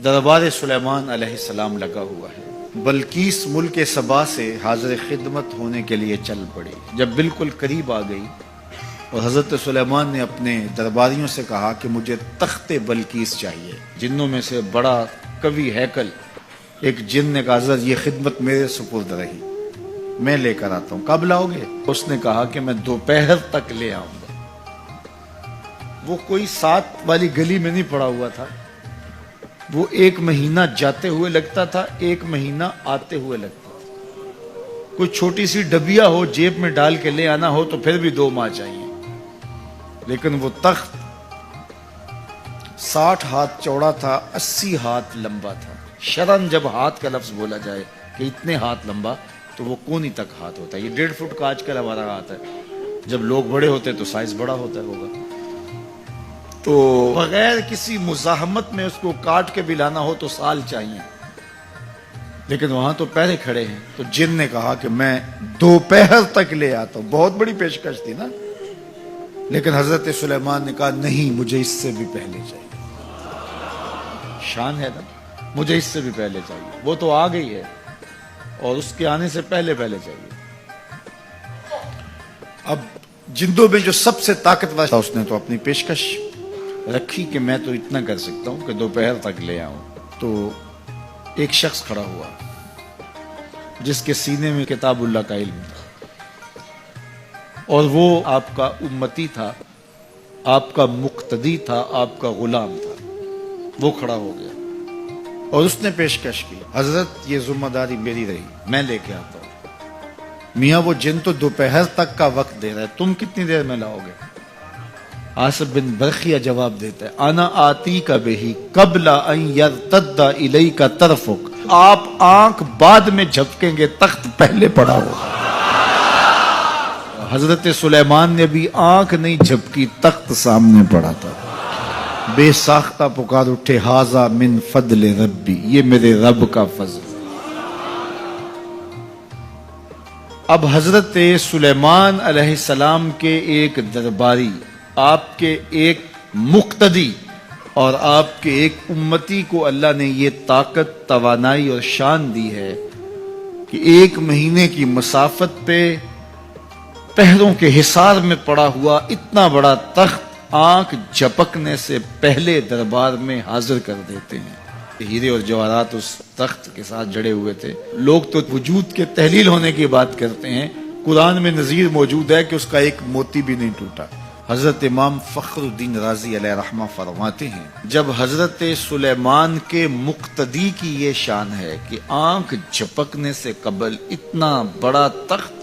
دربار سلیمان علیہ السلام لگا ہوا ہے۔ بلقیس ملک سبا سے حاضر خدمت ہونے کے لیے چل پڑی۔ جب بالکل قریب آ گئی اور حضرت سلیمان نے اپنے درباریوں سے کہا کہ مجھے تخت بلقیس چاہیے، جنوں میں سے بڑا قوی ہیکل ایک جن نے کہا حضرت یہ خدمت میرے سپرد رہی، میں لے کر آتا ہوں۔ کب لاؤ گے؟ اس نے کہا کہ میں دوپہر تک لے آؤں گا۔ وہ کوئی 7 والی گلی میں نہیں پڑا ہوا تھا، وہ 1 مہینہ جاتے ہوئے لگتا تھا، 1 مہینہ آتے ہوئے لگتا تھا۔ کوئی چھوٹی سی ڈبیا ہو جیب میں ڈال کے لے آنا ہو تو پھر بھی 2 ماہ چاہیے، لیکن وہ تخت 60 ہاتھ چوڑا تھا، 80 ہاتھ لمبا تھا۔ شرن جب ہاتھ کا لفظ بولا جائے کہ اتنے ہاتھ لمبا تو وہ کونی تک ہاتھ ہوتا ہے۔ یہ 1.5 فٹ کا آج کل ہمارا ہاتھ ہے، جب لوگ بڑے ہوتے تو سائز بڑا ہوتا ہوگا۔ تو بغیر کسی مزاحمت میں اس کو کاٹ کے بھی لانا ہو تو سال چاہیے، لیکن وہاں تو پہلے کھڑے ہیں۔ تو جن نے کہا کہ میں دوپہر تک لے آتا ہوں۔ بہت بڑی پیشکش تھی نا، لیکن حضرت سلیمان نے کہا نہیں، مجھے اس سے بھی پہلے چاہیے۔ شان ہے نا، مجھے اس سے بھی پہلے چاہیے۔ وہ تو آ گئی ہے اور اس کے آنے سے پہلے چاہیے۔ اب جندوں میں جو سب سے طاقتور تھا اس نے تو اپنی پیشکش رکھی کہ میں تو اتنا کر سکتا ہوں کہ دوپہر تک لے آؤں۔ تو ایک شخص کھڑا ہوا جس کے سینے میں کتاب اللہ کا علم تھا، اور وہ آپ کا امتی تھا، آپ کا مقتدی تھا، آپ کا غلام تھا۔ وہ کھڑا ہو گیا اور اس نے پیشکش کی، حضرت یہ ذمہ داری میری رہی، میں لے کے آتا ہوں۔ میاں وہ جن تو دوپہر تک کا وقت دے رہا ہے، تم کتنی دیر میں لاؤ گے؟ آصف بن برخیہ جواب دیتا ہے، انا آتی کا بہی قبل ان یرتد الیک طرفک، آپ آنکھ بعد میں جھپکیں گے، تخت پہلے پڑا ہوگا۔ حضرت سلیمان نے بھی آنکھ نہیں جھپکی، تخت سامنے پڑا تھا۔ بے ساختہ پکار اٹھے، ھذا من فضل ربی، یہ میرے رب کا فضل۔ اب حضرت سلیمان علیہ السلام کے ایک درباری، آپ کے ایک مقتدی اور آپ کے ایک امتی کو اللہ نے یہ طاقت، توانائی اور شان دی ہے کہ 1 مہینے کی مسافت پہ پہروں کے حصار میں پڑا ہوا اتنا بڑا تخت آنکھ جھپکنے سے پہلے دربار میں حاضر کر دیتے ہیں۔ ہیرے اور جواہرات اس تخت کے ساتھ جڑے ہوئے تھے۔ لوگ تو وجود کے تحلیل ہونے کی بات کرتے ہیں، قرآن میں نظیر موجود ہے کہ اس کا ایک موتی بھی نہیں ٹوٹا۔ حضرت امام فخر الدین رازی علیہ رحمہ فرماتے ہیں، جب حضرت سلیمان کے مقتدی کی یہ شان ہے کہ آنکھ جھپکنے سے قبل اتنا بڑا تخت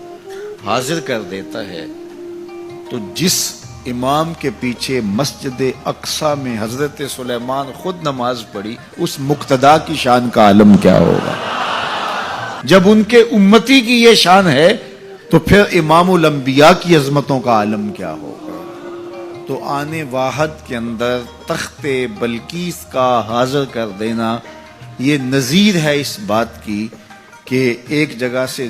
حاضر کر دیتا ہے، تو جس امام کے پیچھے مسجد اقصی میں حضرت سلیمان خود نماز پڑھی، اس مقتدا کی شان کا عالم کیا ہوگا؟ جب ان کے امتی کی یہ شان ہے تو پھر امام الانبیاء کی عظمتوں کا عالم کیا ہوگا؟ تو آنے واحد کے اندر تخت بلقیس کا حاضر کر دینا یہ نظیر ہے اس بات کی کہ ایک جگہ سے